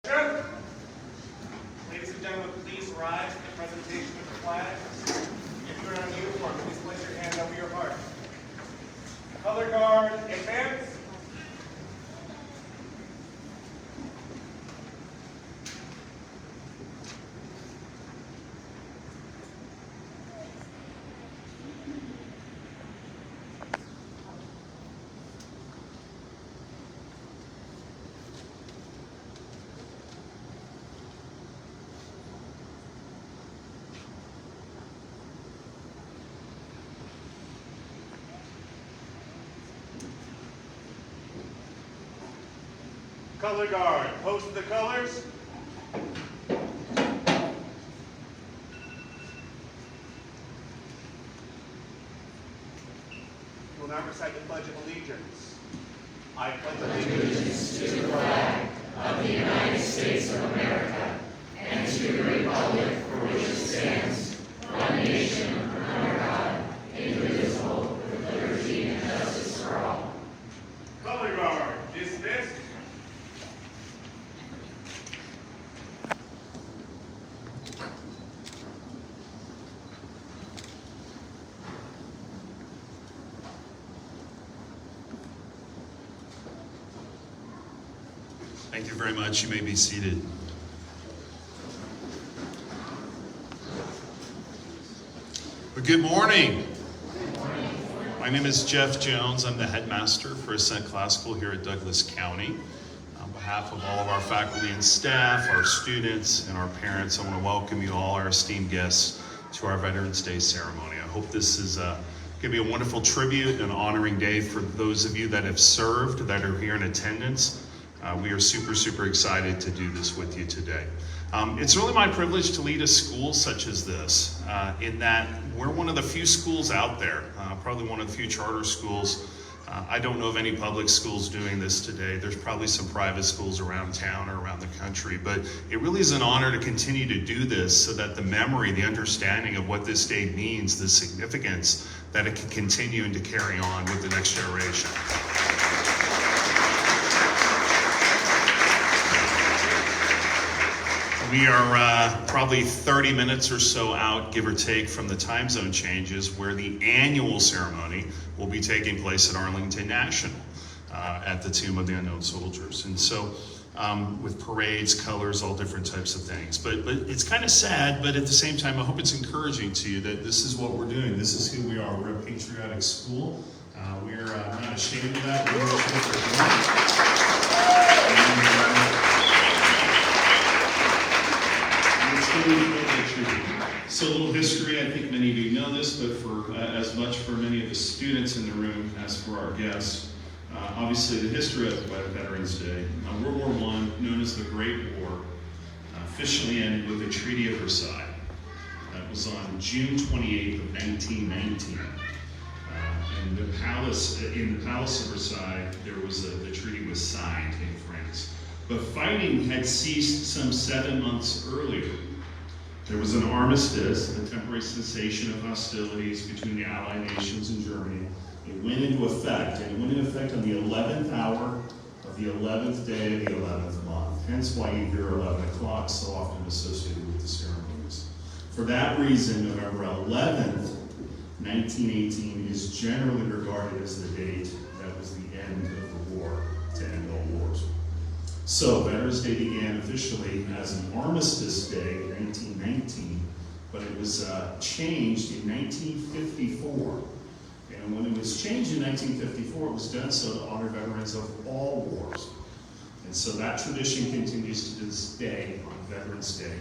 Ladies and gentlemen, please rise for the presentation of the flag. If you're in uniform, please place your hand over your heart. Color guard, advance. Color guard, post the colors. We will now recite the Pledge of Allegiance. I pledge allegiance to the flag of the United States of America and to the republic for which it stands, one nation under God, indivisible, with liberty and justice for all. Color guard, dismissed. Thank you very much. You may be seated. Well, good morning. My name is Jeff Jones. I'm the headmaster for Ascent Classical here at Douglas County. On behalf of all of our faculty and staff, our students, and our parents, I want to welcome you all, our esteemed guests, to our Veterans Day ceremony. I hope this is going to be a wonderful tribute and honoring day for those of you that have served, that are here in attendance. We are super excited to do this with you today. It's really my privilege to lead a school such as this, in that we're one of the few schools out there, probably one of the few charter schools. I don't know of any public schools doing this today. There's probably some private schools around town or around the country, but it really is an honor to continue to do this so that the memory, the understanding of what this day means, the significance, that it can continue and to carry on with the next generation. We are probably 30 minutes or so out, give or take, from the time zone changes where the annual ceremony will be taking place at Arlington National at the Tomb of the Unknown Soldiers. And so with parades, colors, all different types of things. But it's kind of sad, but at the same time, I hope it's encouraging to you that this is what we're doing. This is who we are. We're a patriotic school. We're not ashamed of that. We're So a little history, I think many of you know this, but for as much for many of the students in the room as for our guests, obviously the history of Veterans Day. World War I, known as the Great War, officially ended with the Treaty of Versailles. That was on June 28th of 1919. And in the Palace of Versailles, the treaty was signed in France. But fighting had ceased some 7 months earlier. There was an armistice, a temporary cessation of hostilities between the Allied nations and Germany. It went into effect, and it went into effect on the 11th hour of the 11th day of the 11th month. Hence why you hear 11 o'clock so often associated with the ceremonies. For that reason, November 11th, 1918 is generally regarded as the date that was the end of the war, to end all wars. So Veterans Day began officially as an Armistice Day in 1919, but it was changed in 1954. And when it was changed in 1954, it was done so to honor veterans of all wars. And so that tradition continues to this day on Veterans Day,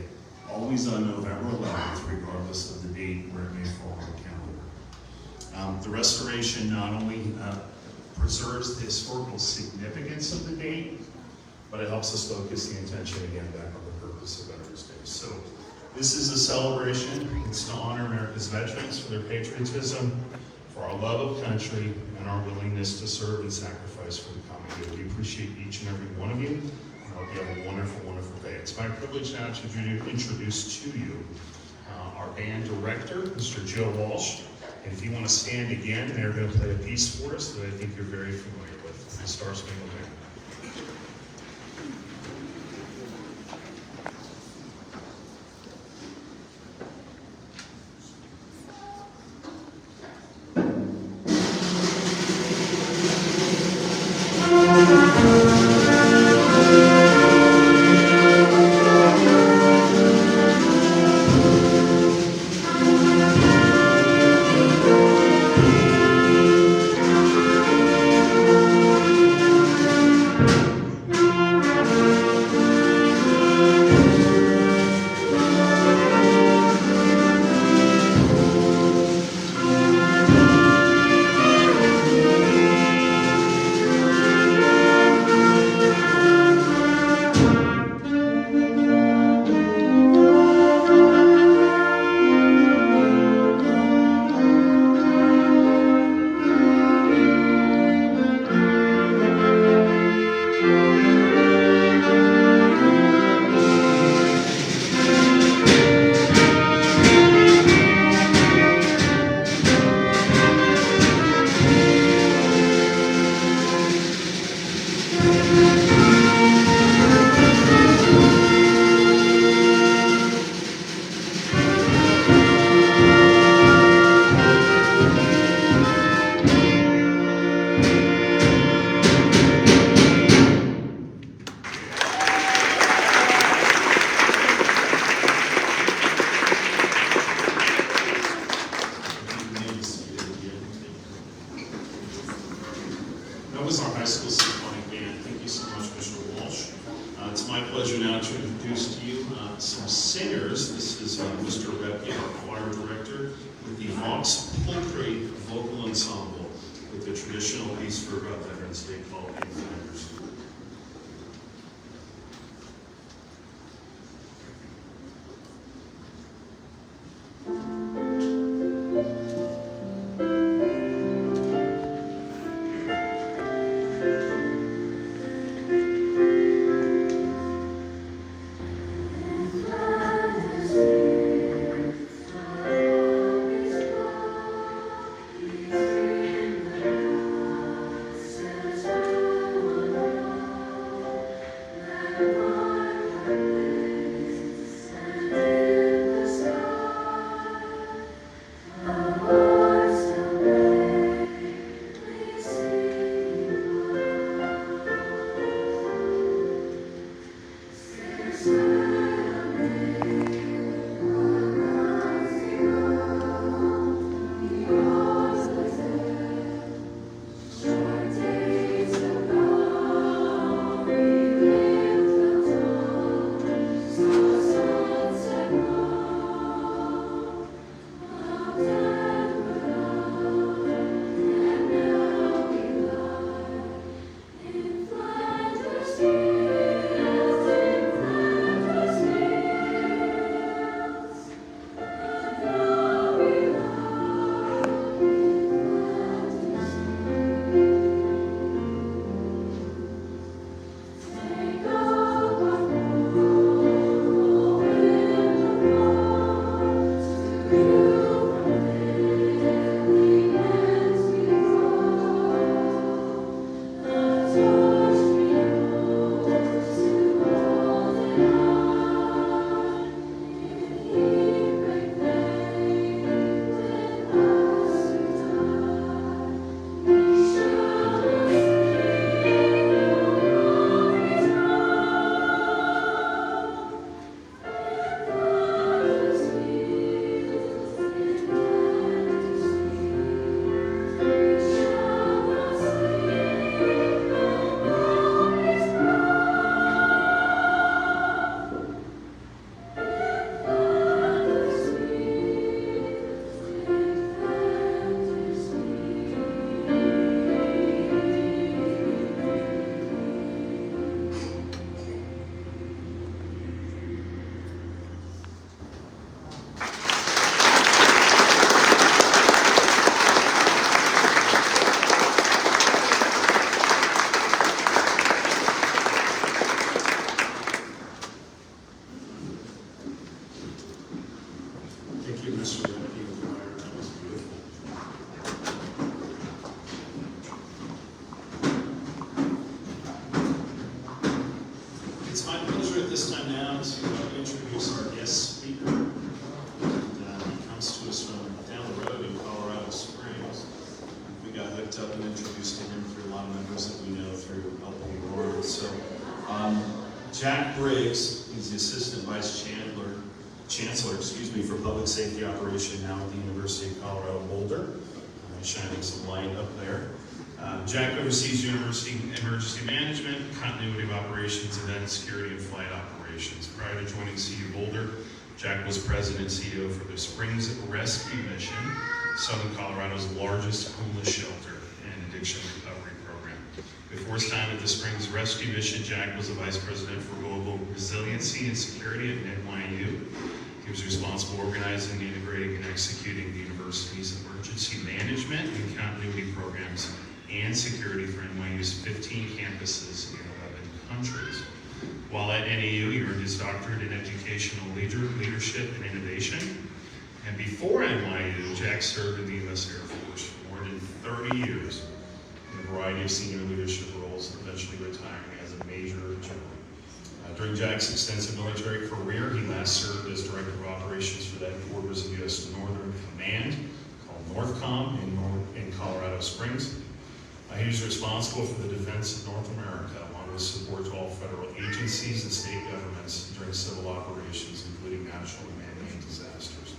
always on November 11th, regardless of the date where it may fall on the calendar. The restoration not only preserves the historical significance of the date, but it helps us focus the attention again back on the purpose of Veterans Day. So this is a celebration. It's to honor America's veterans for their patriotism, for our love of country, and our willingness to serve and sacrifice for the common good. We appreciate each and every one of you, and I hope you have a wonderful, wonderful day. It's my privilege now to introduce to you our band director, Mr. Joe Walsh. And if you want to stand again, they're going to play a piece for us that I think you're very familiar with, the Star Spangled Banner. pleasure now to introduce to you some singers. This is Mr. Repke, our choir director, with the Vox Pulchri Vocal Ensemble, with the traditional piece for Veterans Day called In Flanders. Thank you, Mr. Repke, with the choir. That was beautiful. It's my pleasure at this time now to introduce our guest speaker. He comes to us from down the road in Colorado Springs. We got hooked up and introduced to him through a lot of members that we know through LP Lawrence. So, Jack Briggs, he's the Assistant Vice Chancellor, for Public Safety Operation now at the University of Colorado Boulder. Shining some light up there. Jack oversees university emergency management, continuity of operations, event security, and flight operations. Prior to joining CU Boulder, Jack was president and CEO for the Springs Rescue Mission, Southern Colorado's largest homeless shelter and addiction recovery program. Before his time at the Springs Rescue Mission, Jack was the vice president for global resiliency and security at NYU. He was responsible for organizing, integrating, and executing the university's emergency management and continuity programs and security for NYU's 15 campuses in 11 countries. While at NAU, he earned his doctorate in educational leadership and innovation. And before NYU, Jack served in the U.S. Air Force for more than 30 years in a variety of senior leadership roles, eventually retiring as a major general. During Jack's extensive military career, he last served as Director of Operations for the headquarters of U.S. Northern Command, called NORTHCOM in Colorado Springs. He was responsible for the defense of North America, along with support to all federal agencies and state governments during civil operations, including natural and man-made disasters.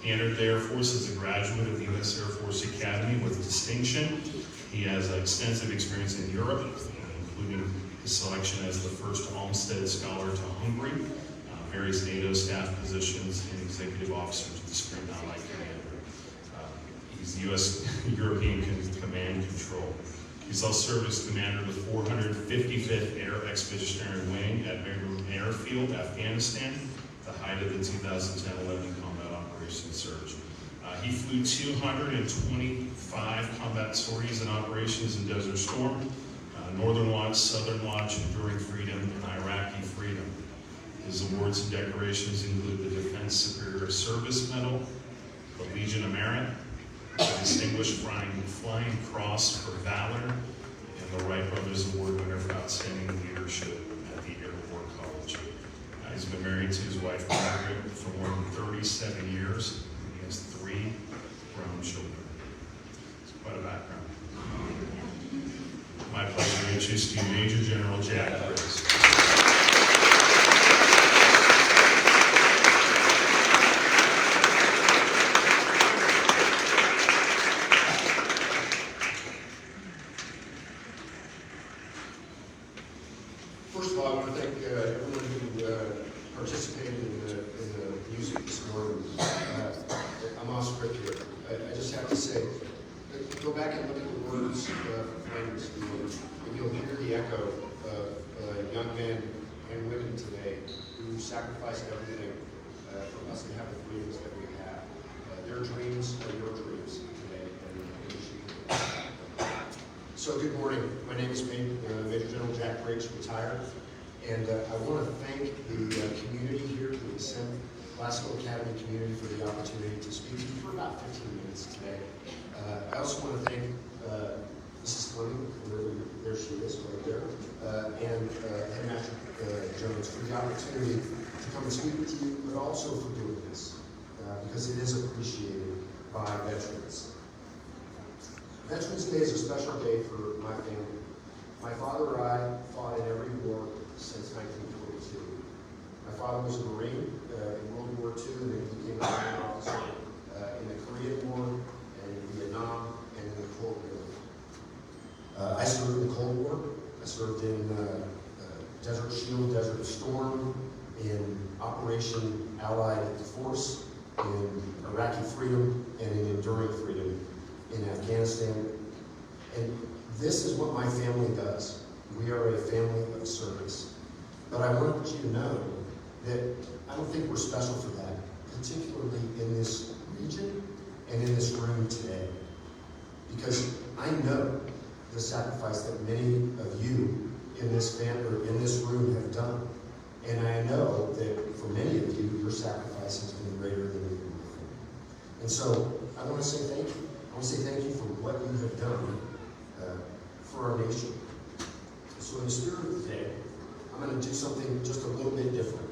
He entered the Air Force as a graduate of the U.S. Air Force Academy with distinction. He has extensive experience in Europe, including His selection as the first Olmsted Scholar to Hungary, various NATO staff positions, and executive officer to the Scrim Allied Commander. He's U.S. European Command Control. He's also served as commander of the 455th Air Expeditionary Wing at Bagram Airfield, Afghanistan, the height of the 2010-11 combat operation surge. He flew 225 combat sorties and operations in Desert Storm, Northern Watch, Southern Watch, Enduring Freedom, and Iraqi Freedom. His awards and decorations include the Defense Superior Service Medal, the Legion of Merit, the Distinguished Flying Cross for Valor, and the Wright Brothers Award winner for Outstanding Leadership at the Air War College. He's been married to his wife, Margaret, for more than 37 years. He has 3 grown children. It's quite a background. My pleasure to introduce to you Major General Jack Briggs. First of all, I want to thank everyone who participated in the music this morning. I'm off script here. I just have to say, go back and look at the words from Flanders, and you'll hear the echo of young men and women today who sacrificed everything for us to have the freedoms that we have. Their dreams are your dreams today. So good morning. My name is Major General Jack Briggs, retired. And I want to thank the community here, the Ascent Glasgow Academy community, for the opportunity to speak to you for about 15 minutes today. I also want to thank Mrs. Fleming, there she is, right there, and Headmaster Jones for the opportunity to come and speak with you, but also for doing this, because it is appreciated by veterans. Veterans Day is a special day for my family. My father and I fought in every war since 1942. My father was a Marine in World War II, and then he became a Marine officer in the Korean War, and in Vietnam, and in the Cold War. I served in the Cold War. I served in Desert Shield, Desert Storm, in Operation Allied Force, in Iraqi Freedom, and in Enduring Freedom in Afghanistan. And this is what my family does. We are a family of service. But I want you to know that I don't think we're special for that, particularly in this region and in this room today. Because I know the sacrifice that many of you in this family or in this room have done. And I know that for many of you, your sacrifice has been greater than you can think. And so I want to say thank you. I want to say thank you for what you have done for our nation. So in the spirit of the day, I'm going to do something just a little bit different.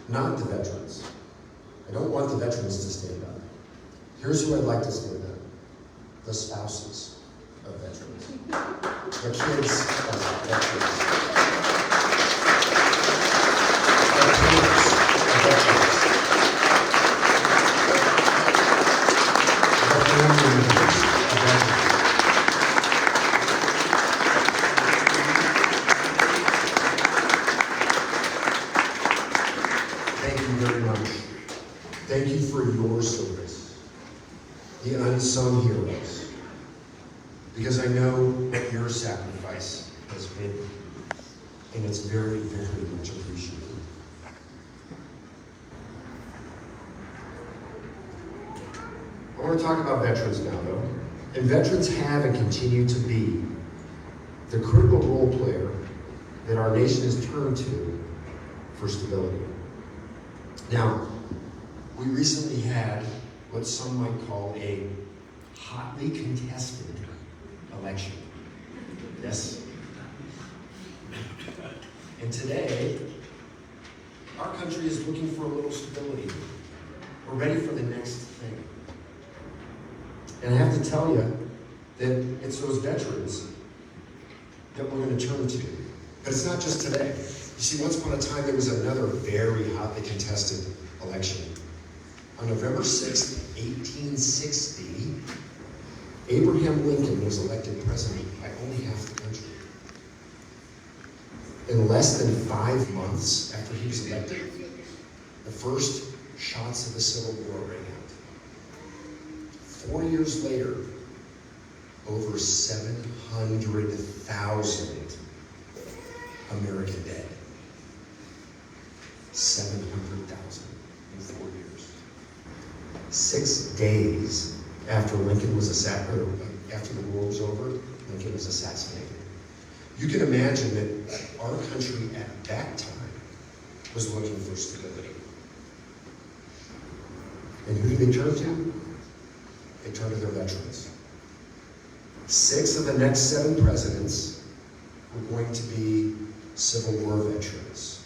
Not the veterans. I don't want the veterans to stand up. Here's who I'd like to stand up. The spouses of veterans. The kids of veterans. The parents of veterans. The family members of veterans. Thank you very much. Thank you for your service. The unsung heroes. Because I know what your sacrifice has been, and it's very, very much appreciated. I want to talk about veterans now, though. And veterans have and continue to be the critical role player that our nation has turned to for stability. Now, we recently had what some might call a hotly contested election. Yes. And today, our country is looking for a little stability. We're ready for the next thing. And I have to tell you that it's those veterans that we're going to turn to. But it's not just today. You see, once upon a time, there was another very hotly contested election. On November 6th, 1860, Abraham Lincoln was elected president by only half the country. In less than 5 months after he was elected, the first shots of the Civil War rang out. 4 years later, over 700,000 American dead. 700,000 in 4 years. 6 days after Lincoln was after the war was over, Lincoln was assassinated. You can imagine that our country at that time was looking for stability. And who did they turn to? They turned to their veterans. 6 of the next 7 presidents were going to be Civil War veterans.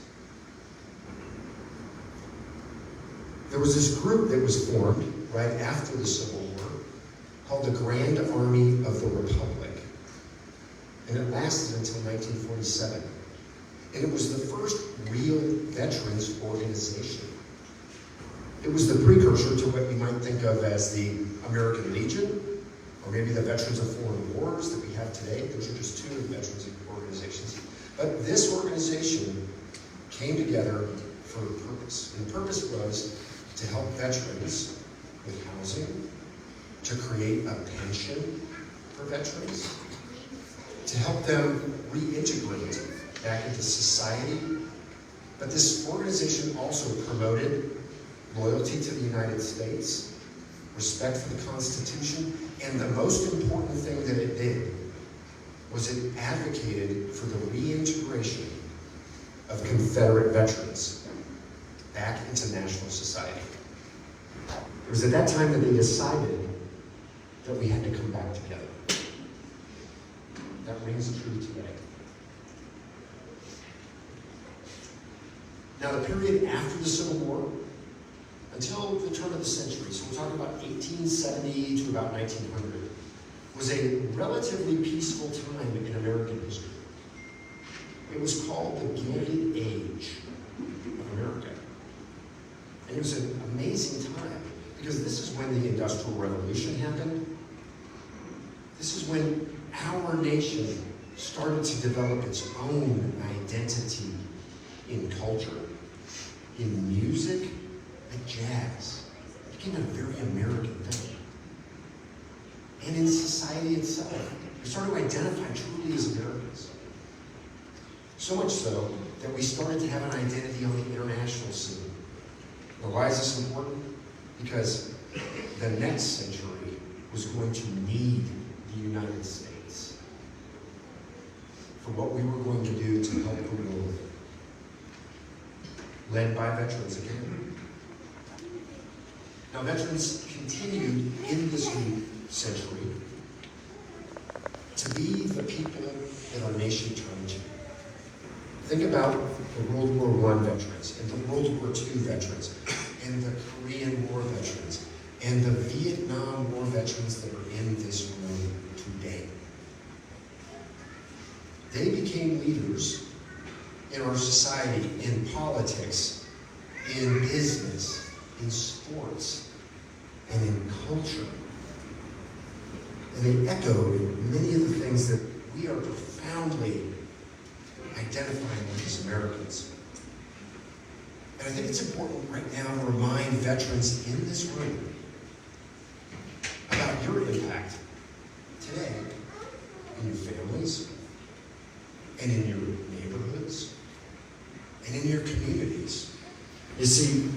There was this group that was formed right after the Civil War called the Grand Army of the Republic. And it lasted until 1947. And it was the first real veterans organization. It was the precursor to what we might think of as the American Legion, or maybe the Veterans of Foreign Wars that we have today. Those are just 2 veterans organizations. But this organization came together for a purpose. And the purpose was to help veterans with housing, to create a pension for veterans, to help them reintegrate back into society. But this organization also promoted loyalty to the United States, respect for the Constitution, and the most important thing that it did was it advocated for the reintegration of Confederate veterans back into national society. It was at that time that they decided that we had to come back together. That rings true today. Now, the period after the Civil War, until the turn of the century, so we're talking about 1870 to about 1900, was a relatively peaceful time in American history. It was called the Gilded Age of America. And it was an amazing time, because this is when the Industrial Revolution happened. This is when our nation started to develop its own identity in culture, in music, and jazz. It became a very American thing. And in society itself, we started to identify truly as Americans. So much so that we started to have an identity on the international scene. Now, why is this important? Because the next century was going to need the United States for what we were going to do to help the world, led by veterans again. Now, veterans continued in this new century to be the people that our nation turned to. Think about the World War I veterans, and the World War II veterans, and the Korean War veterans, and the Vietnam War veterans that are in this room today. They became leaders in our society, in politics, in business, in sports, and in culture. And they echoed many of the things that we are profoundly identifying with as Americans. And I think it's important right now to remind veterans in this room about your impact today in your families, and in your neighborhoods, and in your communities. You see,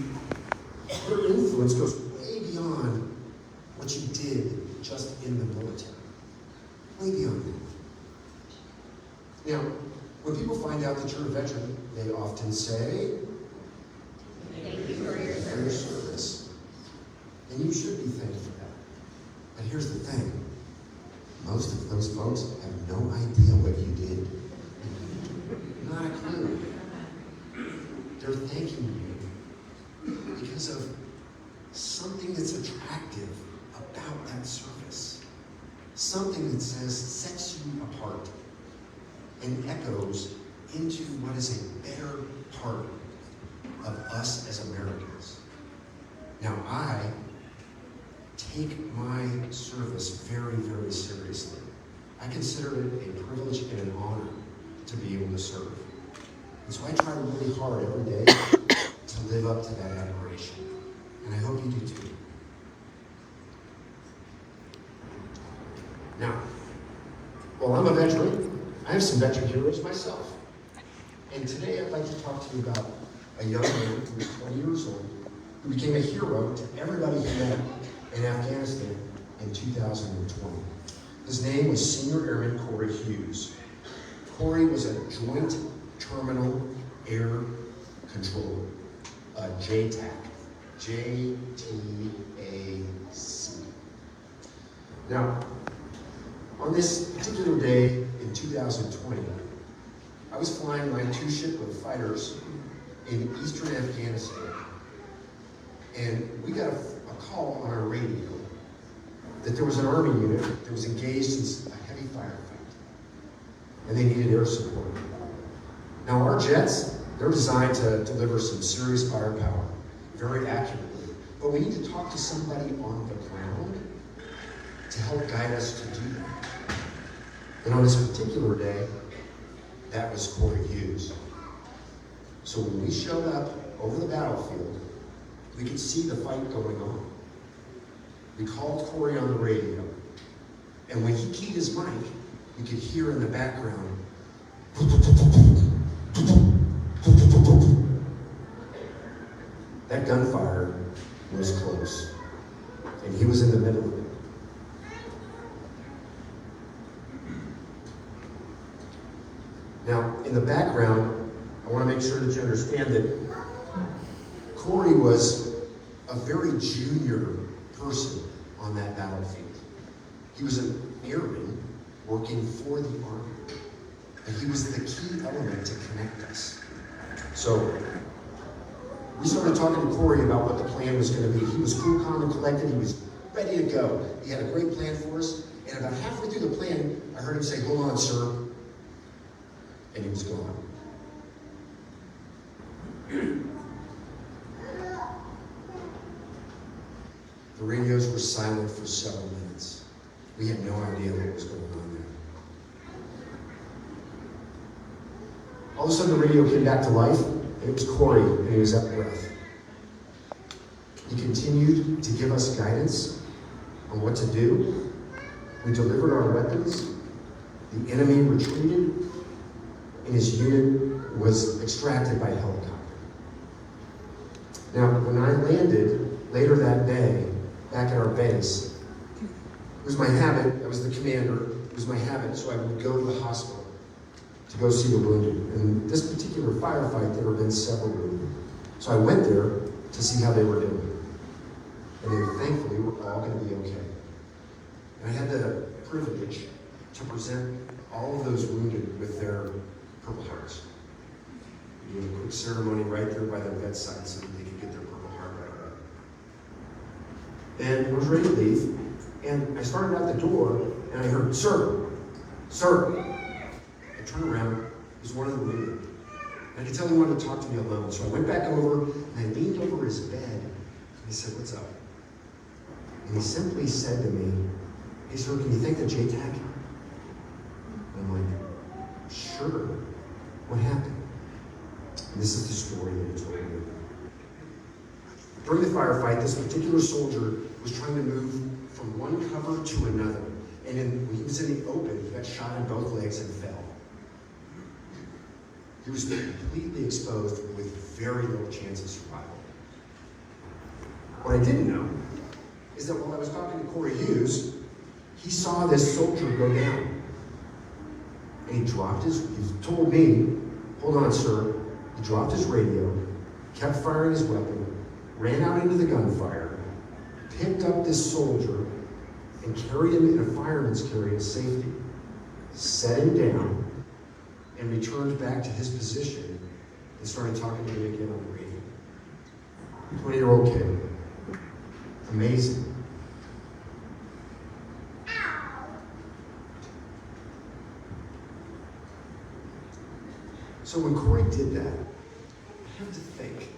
your influence goes way beyond what you did just in the military. Way beyond that. Now, when people find out that you're a veteran, they often say, "Thank you for your service." And you should be thankful for that. But here's the thing. Most of those folks have no idea what you did. Not a clue. They're thanking you because of something that's attractive about that service. Something that sets you apart and echoes into what is a better part of us as Americans. Now, I take my service very, very seriously. I consider it a privilege and an honor to be able to serve. And so I try really hard every day to live up to that admiration. And I hope you do too. Now, while I'm a veteran, I have some veteran heroes myself. And today I'd like to talk to you about a young man who was 20 years old, who became a hero to everybody he met in Afghanistan in 2020. His name was Senior Airman Corey Hughes. Corey was a Joint Terminal Air Controller, a JTAC, J-T-A-C. Now, on this particular day in 2020, I was flying my two-ship of fighters in eastern Afghanistan, and we got a call on our radio that there was an Army unit that was engaged in a heavy firefight, and they needed air support. Now our jets, they're designed to deliver some serious firepower very accurately, but we need to talk to somebody on the ground to help guide us to do that. And on this particular day, that was Corey Hughes. So when we showed up over the battlefield, we could see the fight going on. We called Corey on the radio, and when he keyed his mic, we could hear in the background, that gunfire was close, and he was in the middle of it. Now, in the background, I want to make sure that you understand that Corey was a very junior person on that battlefield. He was an airman working for the Army, and he was the key element to connect us. So we started talking to Corey about what the plan was going to be. He was cool, calm, and collected. He was ready to go. He had a great plan for us, and about halfway through the plan, I heard him say, "Hold on, sir," and he was gone. The radios were silent for several minutes. We had no idea what was going on there. All of a sudden, the radio came back to life, and it was Corey, and he was out of breath. He continued to give us guidance on what to do. We delivered our weapons. The enemy retreated, and his unit was extracted by helicopter. Now, when I landed later that day, back at our base, it was my habit, I was the commander, it was my habit, so I would go to the hospital to go see the wounded. And this particular firefight, there had been several wounded. So I went there to see how they were doing. And they thankfully were all going to be okay. And I had the privilege to present all of those wounded with their Purple Hearts. We did a quick ceremony right there by their bedside so that they could get their Purple Heart right away. And I was ready to leave, and I started out the door, and I heard, "Sir, sir." I turned around, it was one of the wounded. And I could tell he wanted to talk to me alone, so I went back over, and I leaned over his bed, and I said, "What's up?" And he simply said to me, "Hey, sir, can you thank the JTAC?" And I'm like, "Sure. What happened?" And this is the story that he told me. During the firefight, this particular soldier was trying to move from one cover to another. And when he was in the open, he got shot in both legs and fell. He was completely exposed with very little chance of survival. What I didn't know is that while I was talking to Corey Hughes, he saw this soldier go down. And he told me, "Hold on, sir." He dropped his radio, kept firing his weapon, ran out into the gunfire, picked up this soldier, and carried him in a fireman's carry to safety, set him down, and returned back to his position and started talking to me again on the radio. 20-year-old kid. Amazing. So when Corey did that, I had to think,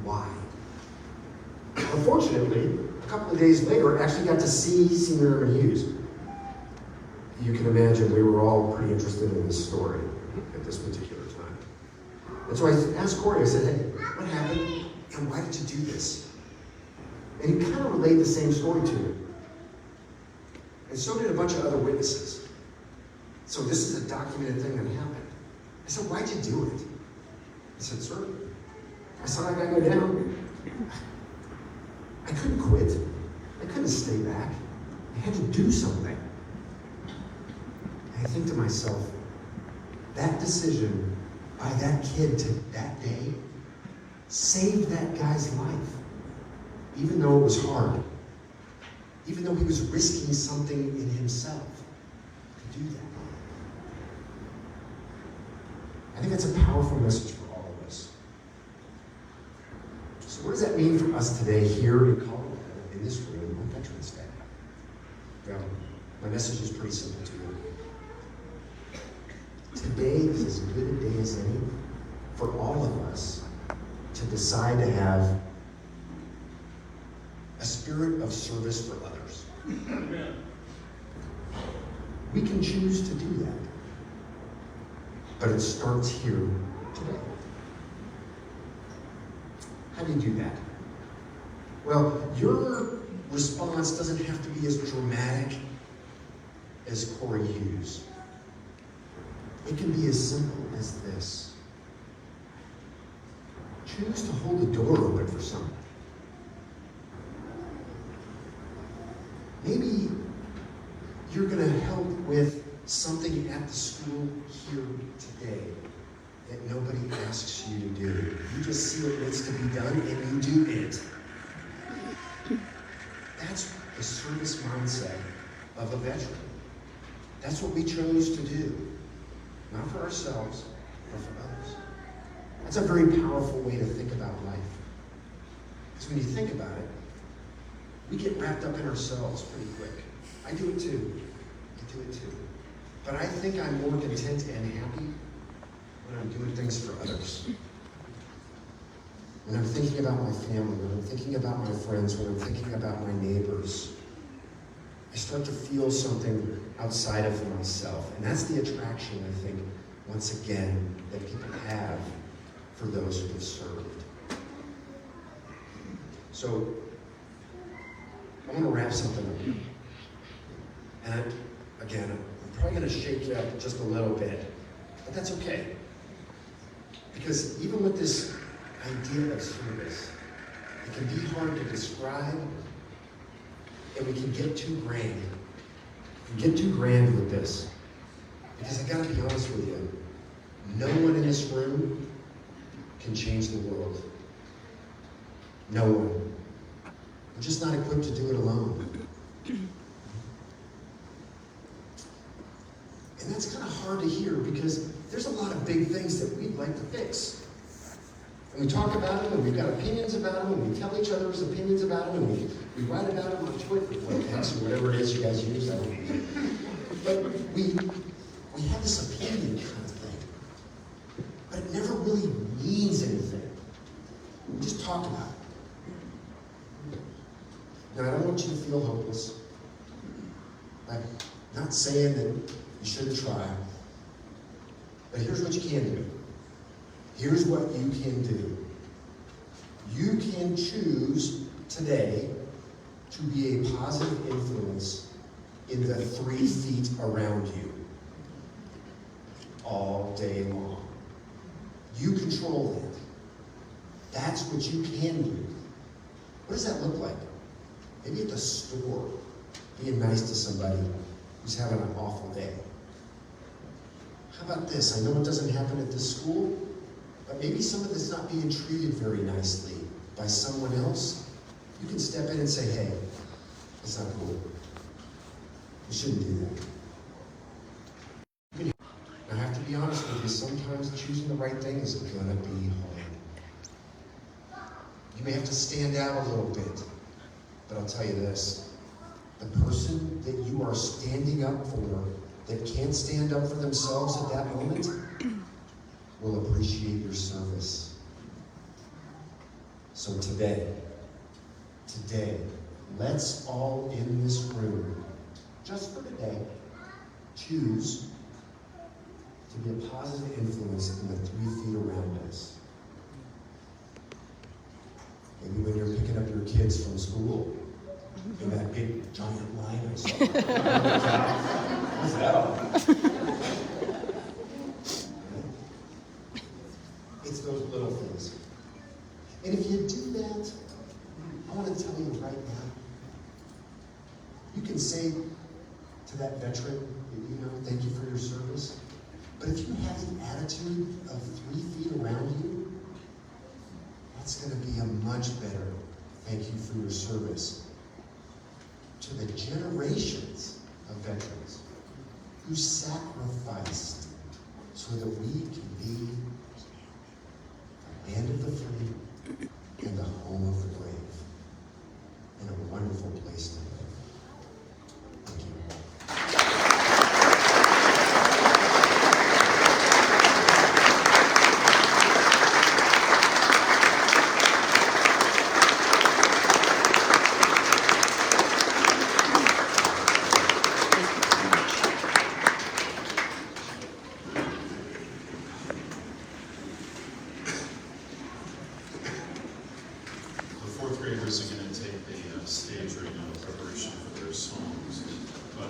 why? Unfortunately, a couple of days later, I actually got to see Senior Airman Hughes. You can imagine we were all pretty interested in this story at this particular time. And so I asked Corey, I said, hey, what happened and why did you do this? And he kind of relayed the same story to me. And so did a bunch of other witnesses. So this is a documented thing that happened. I said, why'd you do it? He said, sir, I saw that guy go down. I couldn't quit. I couldn't stay back. I had to do something. And I think to myself, that decision by that kid that day saved that guy's life. Even though it was hard. Even though he was risking something in himself to do that. I think that's a powerful message for all of us. So what does that mean for us today here in Colorado, in this room on Veterans Day? Well, my message is pretty simple to you. Today is as good a day as any for all of us to decide to have a spirit of service for others. We can choose to do that. But it starts here today. How do you do that? Well, your response doesn't have to be as dramatic as Corey Hughes. It can be as simple as this. Choose to hold the door open for someone. Maybe you're going to help with something at the school here today that nobody asks you to do. You just see what needs to be done and you do it. That's the service mindset of a veteran. That's what we chose to do. Not for ourselves, but for others. That's a very powerful way to think about life. Because when you think about it, we get wrapped up in ourselves pretty quick. I do it too. I do it too. But I think I'm more content and happy when I'm doing things for others. When I'm thinking about my family, when I'm thinking about my friends, when I'm thinking about my neighbors, I start to feel something outside of myself. And that's the attraction, I think, once again, that people have for those who have served. So, I want to wrap something up. And again, I'm probably going to shake you up just a little bit, but that's okay. Because even with this idea of service, it can be hard to describe, and we can get too grand. We can get too grand with this. Because I gotta be honest with you, no one in this room can change the world. No one. We're just not equipped to do it alone. And that's kind of hard to hear because there's a lot of big things that we'd like to fix. And we talk about them, and we've got opinions about them, and we tell each other's opinions about them, and we write about them on Twitter, or X, or whatever it is you guys use. I don't use it. But we have this opinion kind of thing. But it never really means anything. We just talk about it. Now, I don't want you to feel hopeless. I'm not saying that you shouldn't try. But here's what you can do. Here's what you can do. You can choose today to be a positive influence in the 3 feet around you all day long. You control that. That's what you can do. What does that look like? Maybe at the store, being nice to somebody who's having an awful day. How about this? I know it doesn't happen at this school, but maybe someone that's not being treated very nicely by someone else, you can step in and say, hey, that's not cool. You shouldn't do that. I have to be honest with you, sometimes choosing the right thing is gonna be hard. You may have to stand out a little bit, but I'll tell you this, the person that you are standing up for that can't stand up for themselves at that moment will appreciate your service. So today, today, let's all in this room, just for today, choose to be a positive influence in the 3 feet around us. Maybe when you're picking up your kids from school, in that big giant line I saw. What's that all about? It's those little things. And if you do that, I want to tell you right now, you can say to that veteran, you know, thank you for your service. But if you have the attitude of 3 feet around you, that's going to be a much better thank you for your service to the generations of veterans who sacrificed so that we can be the land of the free and the home of the brave and a wonderful place to live. Thank you. Graders are going to take the stage right now in preparation for their songs. But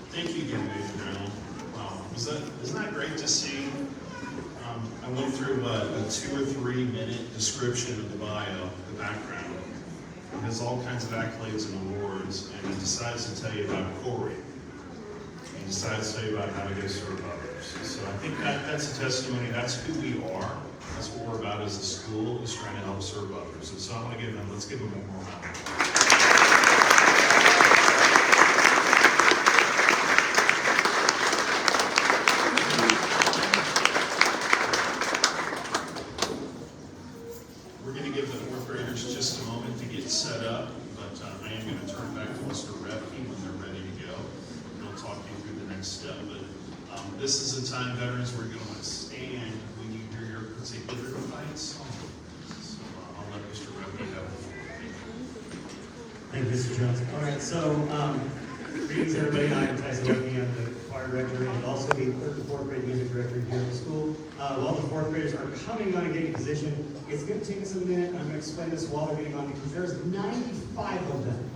thank you again, Major General. Wow, isn't that great to see? I went through a 2 or 3 minute description of the bio, the background. It has all kinds of accolades and awards, and he decides to tell you about Corey. He decides to tell you about how to go serve others. So I think that's a testimony. That's who we are. That's what we're about as a school, is trying to help serve others. And so I want to let's give them one more round. We're going to give the 4th graders just a moment to get set up, but I am going to turn it back to Mr. Repke when they're ready to go. And he'll talk you through the next step. But this is a time, veterans, where you're going to want to stand when you hear your particular fight song. So I'll let Mr. Repke have the floor. Thank you, Mr. Jones. All right, so greetings, everybody. I'm Tyson Repke. I'm the choir director and also the 3rd and 4th grade music director here at the school. While the 4th graders are coming on and getting position, it's going to take us a minute. I'm going to explain this while they're getting on because there's 95 of them.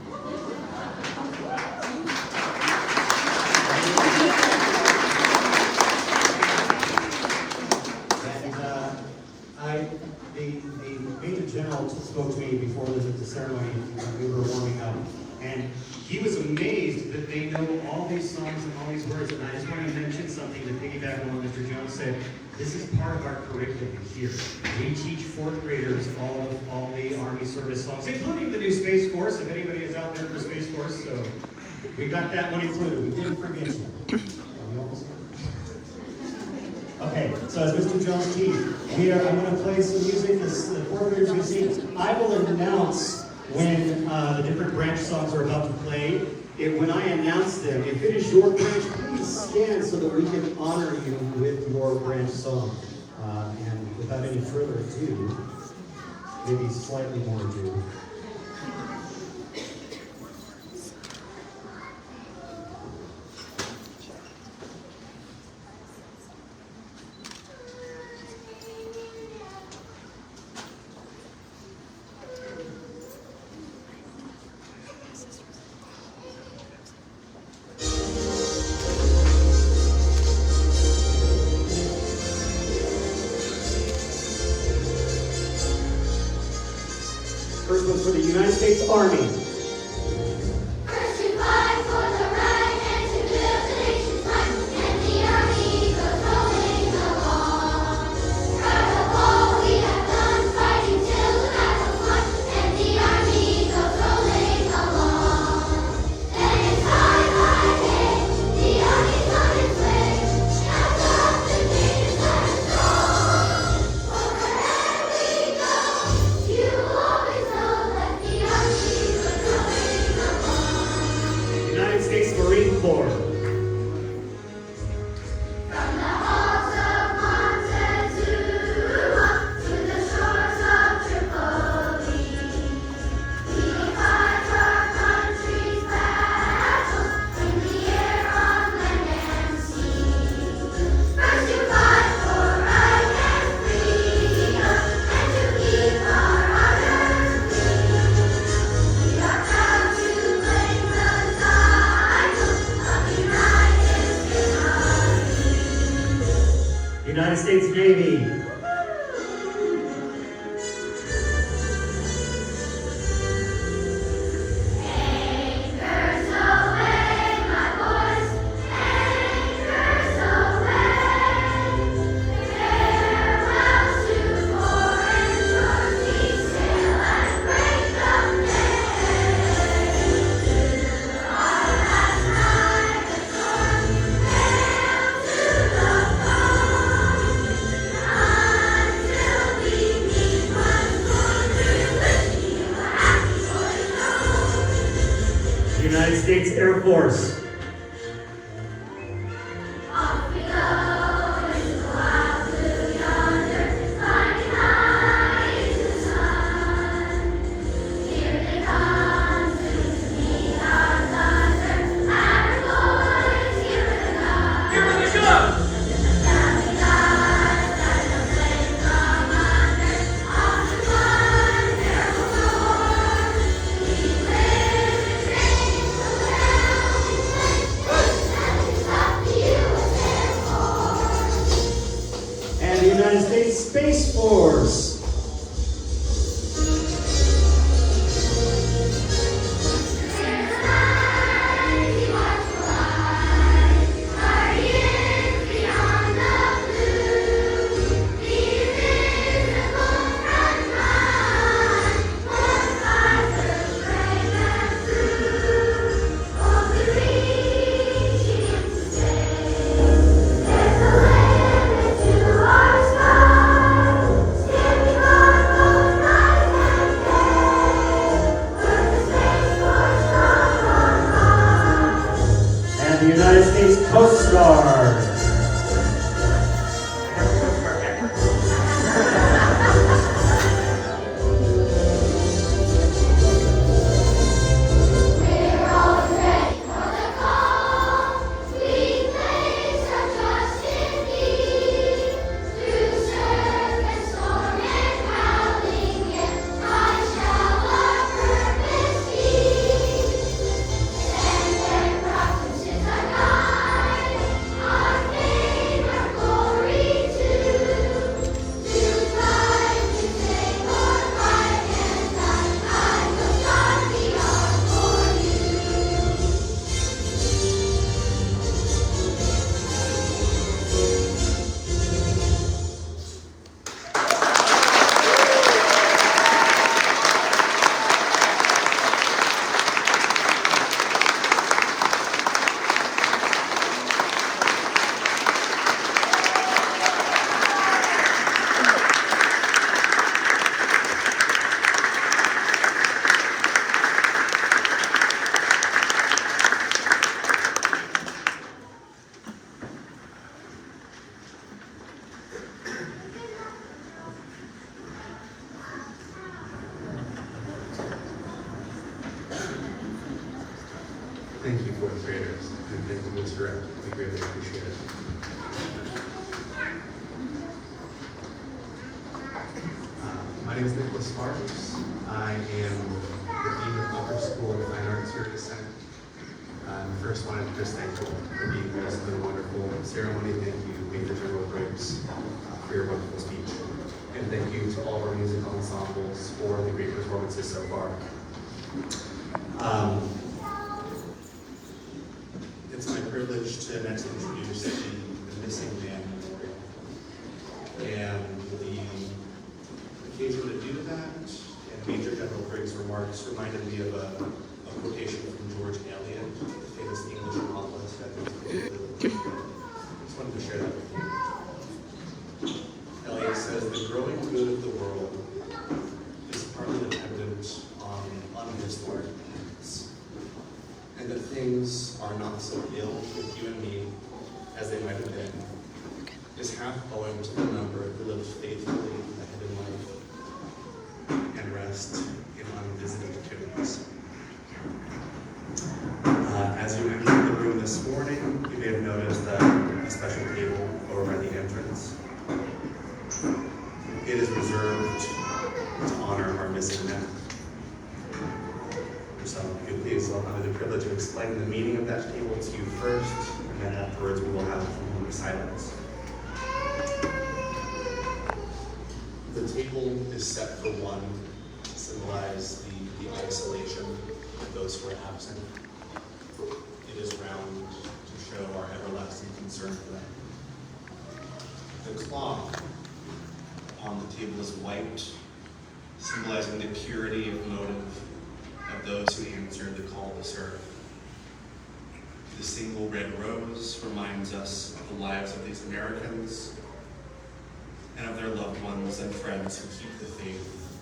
The Major General spoke to me before the ceremony when we were warming up, and he was amazed that they know all these songs and all these words. And I just want to mention something to piggyback on what Mr. Jones said. This is part of our curriculum here. We teach 4th graders all the Army service songs, including the new Space Force, if anybody is out there for Space Force. So we got that one included. We didn't forget you. Okay, so as Mr. Jones teased, I'm going to play some music. The 4th graders can sing. I will announce when the different branch songs are about to play. When I announce them, if it is your branch, please stand so that we can honor you with your branch song. And without any further ado, maybe slightly more ado. First one's for the United States Army. First to fight for the right and to build the nation's might, and the army goes rolling along. Proud of all we have done, fighting till the battle's won, and the army goes rolling along. And it's high, high day, the army's on its way, shouts of the nation's flag strong. For wherever we go, you always know that the army United States Navy. United States Air Force. And the United States Space Force. The United States Coast Guard. Thank you, fourth graders, and thank you, Mr. Rep. We greatly appreciate it. My name is Nicholas Sparks. I am the Dean of Upper School and Fine Arts here at Ascent. First, wanted to just thank you for being with us in the wonderful ceremony. Thank you, Major General Briggs, for your wonderful speech. And thank you to all of our musical ensembles for the great performances so far. It's my privilege to next introduce the Missing Man Memorial. And the occasion to do that, and Major General Briggs' remarks reminded me of a quotation from George Eliot, the famous English novelist. I just wanted to share that with you. Eliot says, "The growing good of the world is partly dependent on unhistoric facts, and that things are not so ill with you and me as they might have been, is half owing to the number who lived faithfully a hidden life and rest in unvisited tombs." As you entered the room this morning, you may have noticed a special table over by the entrance. It is reserved to honor our missing men. So, if you please, I'll have the privilege of explaining the meaning of that table to you first, and then afterwards we will have a moment of silence. table is set for one to symbolize the isolation of those who are absent. It is round to show our everlasting concern for them. The cloth on the table is white, symbolizing the purity of motive of those who answered the call to serve. The single red rose reminds us of the lives of these Americans and of their loved ones and friends who keep the faith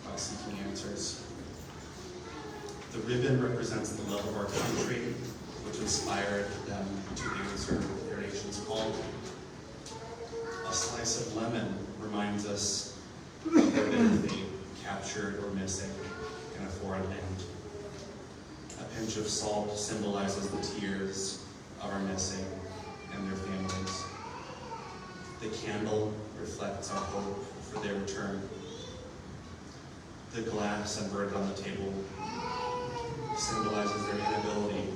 by seeking answers. The ribbon represents the love of our country, which inspired them to answer their nation's call. A slice of lemon reminds us of the fate captured or missing in a foreign land. A pinch of salt symbolizes the tears of our missing and their families. The candle reflects our hope for their return. The glass and bird on the table symbolizes their inability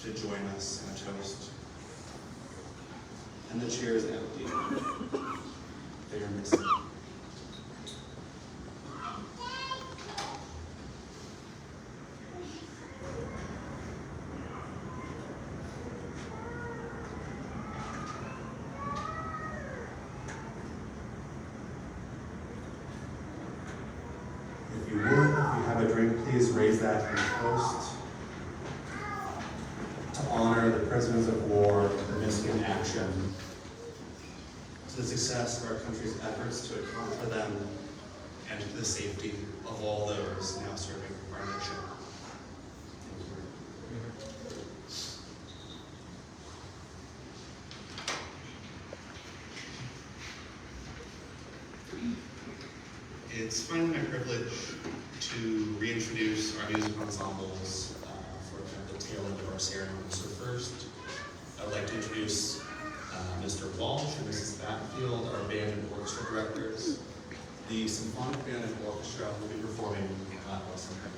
to join us in a toast. And the chair is empty. They are missing. If you would, if you have a drink, please raise that in toast to honor the prisoners of war for missing in action, to the success of our country's efforts to account for them, and to the safety of all those now serving our nation. Thank you. It's finally my privilege to reintroduce our music ensembles for kind of the tail end of our ceremony. So first, I'd like to introduce Mr. Walsh and Mrs. Battenfield, our band and orchestra directors. The Symphonic Band and Orchestra will be performing Western Hymn.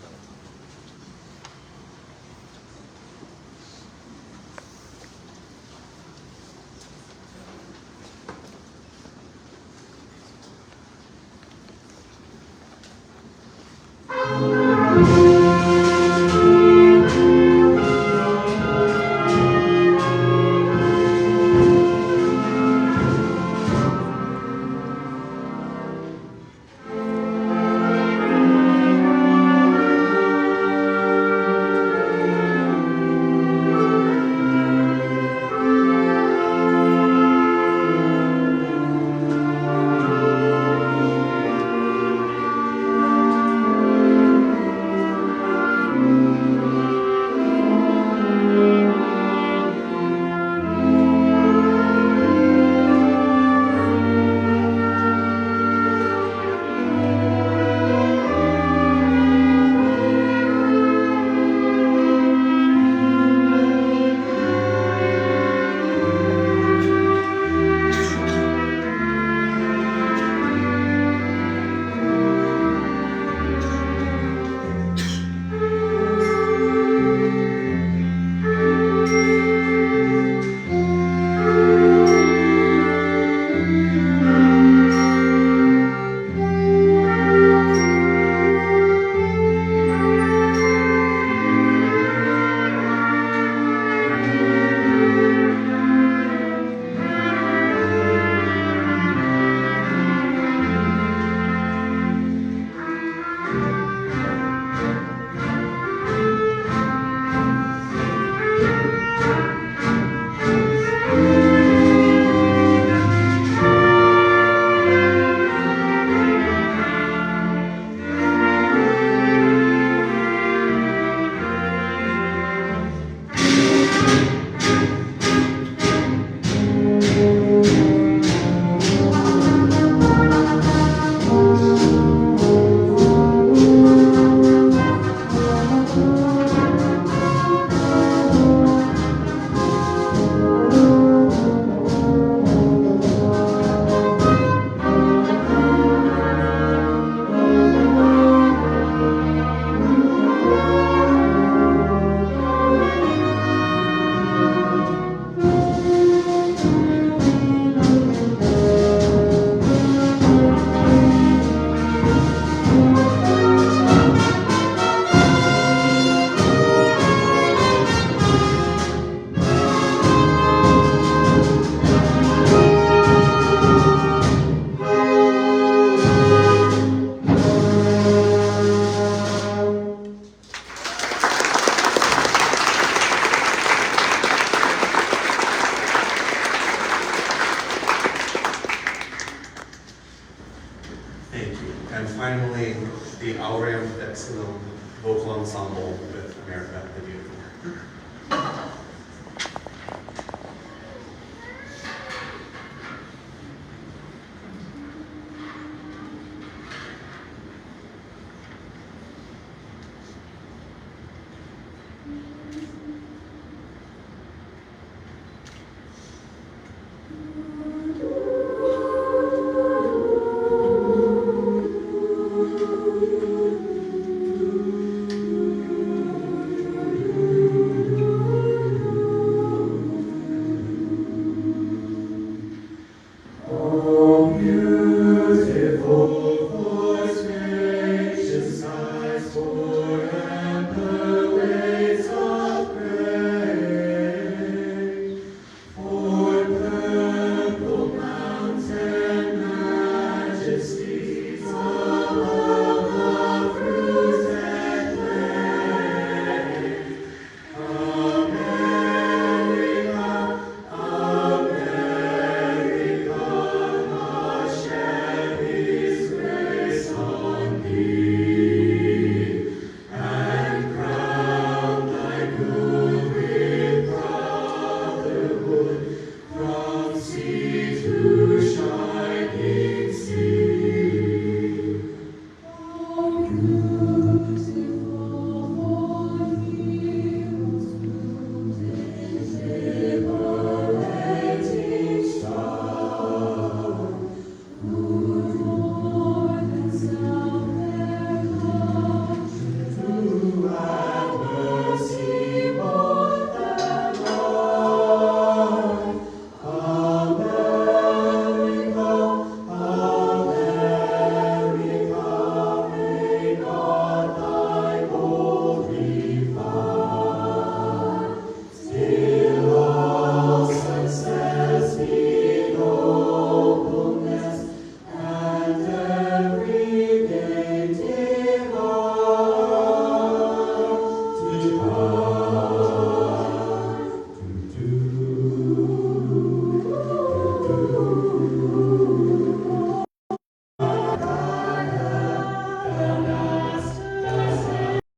And finally, the Aureum Excelum Vocal Ensemble with America the Beautiful.